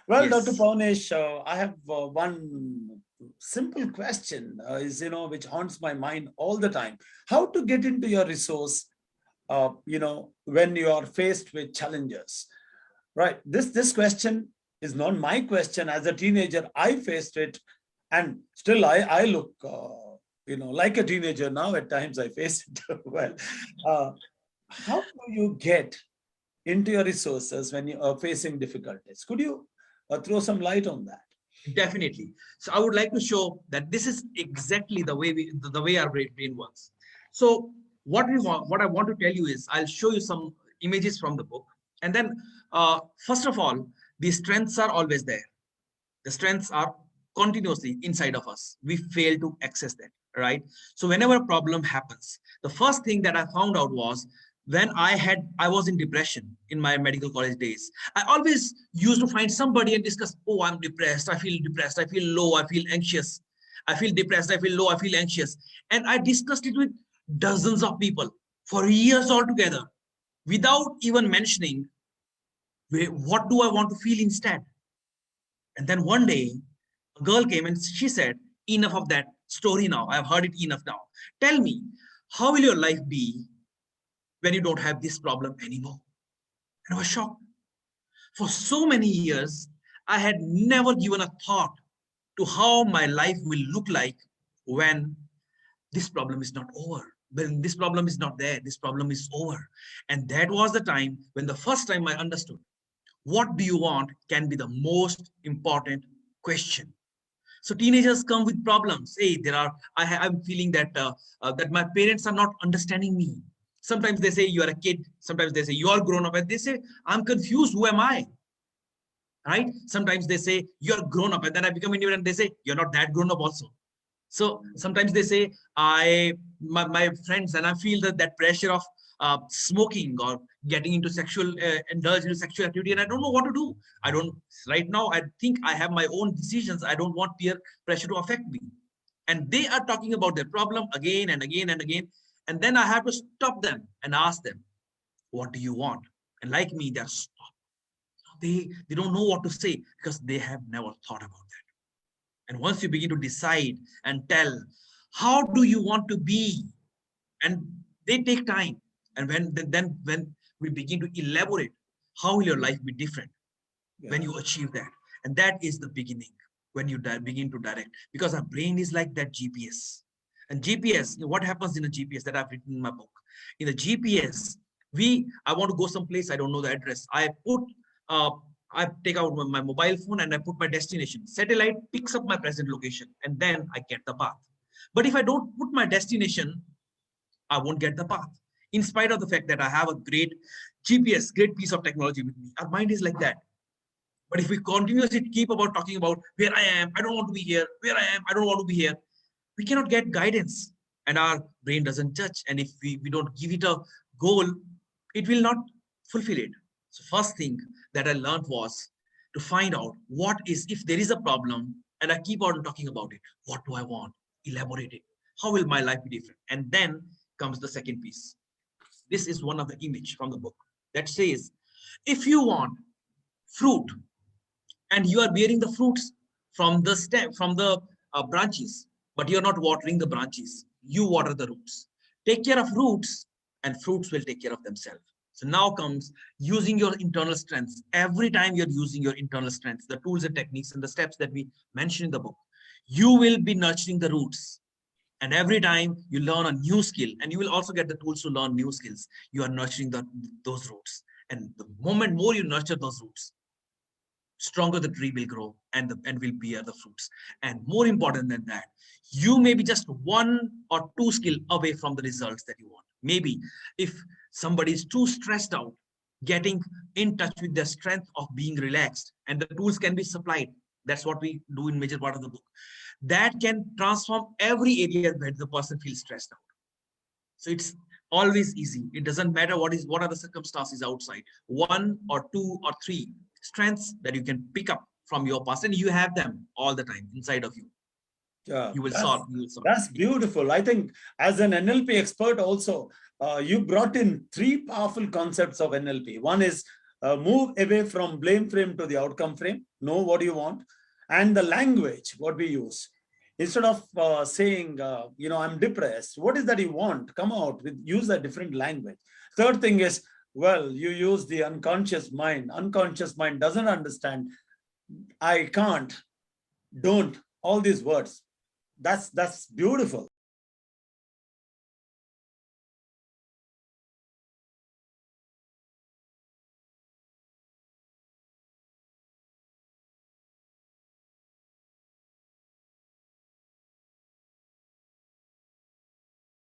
Well, Dr. Yes, Pawnesh, I have one simple question, which haunts my mind all the time. How to get into your resource, when you are faced with challenges, right? This question is not my question. As a teenager, I faced it, and still I look, like a teenager now. At times, I face it. Well, uh, how do you get into your resources when you are facing difficulties? Could you throw some light on that? definitely. So I would like to show that this is exactly the way our brain works. So what I want to tell you is I'll show you some images from the book, and then first of all, the strengths are always there. The strengths are continuously inside of us. We fail to access that, right? So whenever a problem happens, the first thing that I found out was when I was in depression in my medical college days. I always used to find somebody and discuss, oh, I'm depressed, I feel depressed, I feel low, I feel anxious, I feel depressed, I feel low, I feel anxious. And I discussed it with dozens of people for years altogether without even mentioning, what do I want to feel instead? And then one day, a girl came and she said, enough of that story now. I've heard it enough now. Tell me, how will your life be when you don't have this problem anymore? And I was shocked. For so many years, I had never given a thought to how my life will look like when this problem is not over. When this problem is not there, this problem is over. And that was the time when the first time I understood what do you want can be the most important question. So teenagers come with problems. Hey, I'm feeling that my parents are not understanding me. Sometimes they say you are a kid. Sometimes they say you are grown up, and they say I'm confused. Who am I? Right? Sometimes they say you're grown up, and then I become independent. They say you're not that grown up also. So sometimes they say my friends, and I feel that pressure of smoking or getting into indulge into sexual activity, and I don't know what to do. I don't right now. I think I have my own decisions. I don't want peer pressure to affect me. And they are talking about their problem again and again and again, and then I have to stop them and ask them, "What do you want?" And like me, they're stopped. They don't know what to say because they have never thought about that. And once you begin to decide and tell, how do you want to be? And they take time. And when we begin to elaborate, how will your life be different when Yeah. you achieve that? And that is the beginning when you begin to direct, because our brain is like that GPS. And GPS, what happens in a GPS that I've written in my book? In the GPS, I want to go someplace, I don't know the address. Uh, I take out my mobile phone and I put my destination. Satellite picks up my present location and then I get the path. But if I don't put my destination, I won't get the path. In spite of the fact that I have a great GPS, great piece of technology with me, our mind is like that. But if we continuously keep about talking about where I am, I don't want to be here, where I am, I don't want to be here, we cannot get guidance and our brain doesn't judge. And if we don't give it a goal, it will not fulfill it. So first thing that I learned was to find out what is, if there is a problem and I keep on talking about it, what do I want? Elaborate it. How will my life be different? And then comes the second piece. This is one of the image from the book that says, if you want fruit and you are bearing the fruits from the stem, from the branches, but you're not watering the branches, you water the roots. Take care of roots and fruits will take care of themselves. So now comes using your internal strengths. Every time you're using your internal strengths, the tools and techniques and the steps that we mentioned in the book, you will be nurturing the roots. And every time you learn a new skill, and you will also get the tools to learn new skills, you are nurturing those roots. And the moment more you nurture those roots, stronger the tree will grow and will bear the fruits. And more important than that, you may be just one or two skill away from the results that you want. Maybe if somebody is too stressed out, getting in touch with their strength of being relaxed, and the tools can be supplied. That's what we do in major part of the book. That can transform every area where the person feels stressed out. So it's always easy. It doesn't matter what are the circumstances outside. One or two or three strengths that you can pick up from your past, and you have them all the time inside of you. Yeah, You will that's solve. You will solve. that's beautiful. I think as an NLP expert also, you brought in three powerful concepts of NLP. One is Move away from blame frame to the outcome frame. Know what you want. And the language, what we use. Instead of saying, I'm depressed, what is that you want? Come out with, use a different language. Third thing is, well, you use the unconscious mind. Unconscious mind doesn't understand. I can't, don't, all these words. That's beautiful.